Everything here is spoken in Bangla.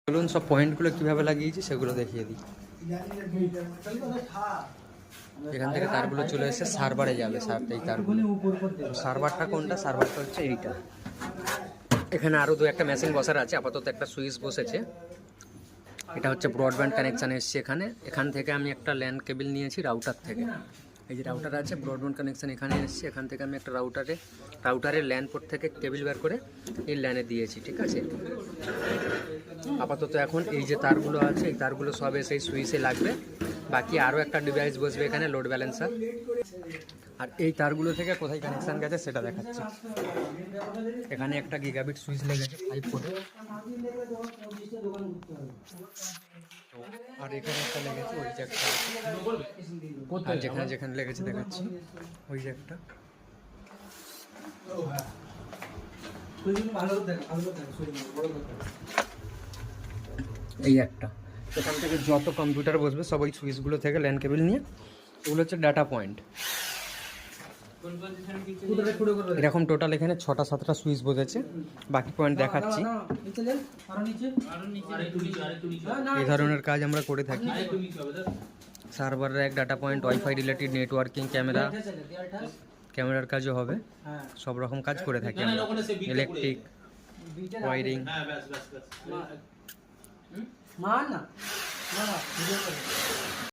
চলুন সব পয়েন্টগুলো কীভাবে লাগিয়েছি সেগুলো দেখিয়ে দিই। এখান থেকে তারগুলো চলে এসে সার্ভারে যাবে, এই তারগুলো। সার্ভারটা কোনটা? সার্ভারটা হচ্ছে এইটা। এখানে আরও দু একটা মেশিন বসার আছে, আপাতত একটা সুইচ বসেছে। এটা হচ্ছে ব্রডব্যান্ড কানেকশান এসছে এখান থেকে আমি একটা ল্যান কেবল নিয়েছি রাউটার থেকে। এই যে রাউটার আছে, ব্রডব্যান্ড কানেকশান এখানে এসছে। এখান থেকে আমি একটা রাউটারের ল্যান পোর্ট থেকে কেবল বের করে এই ল্যানে দিয়েছি, ঠিক আছে। আপাতত এখন এই যে তারগুলো আছে, এই তারগুলো সব এসে এই সুইচে লাগবে। বাকি আরও একটা ডিভাইস বসবে এখানে, লোড ব্যালেন্সার। আর এই তারগুলো থেকে কোথায় কানেকশান গেছে সেটা দেখাচ্ছি। এখানে একটা গিগাবিট সুইচ লেগেছে 5 ফুটে, আর এখানে একটা লেগেছে ওই যে একটা, আর যেখানে যেখানে লেগেছে দেখাচ্ছি, ওই যে একটা। এই একটা, এখান থেকে যত কম্পিউটার বসবে সব ওই সুইচগুলো থেকে ল্যান কেবল নিয়ে, এগুলো হচ্ছে ডাটা পয়েন্ট। এরকম টোটাল এখানে 6টা-7টা সুইচ বসেছে। বাকি পয়েন্ট দেখাচ্ছি। এই ধরনের কাজ আমরা করে থাকি। সার্ভারের এক data point, wifi related, networking, ক্যামেরার কাজও হবে। সব রকম কাজ করে থাকি আমরা, ইলেকট্রিক, ওয়ারিং।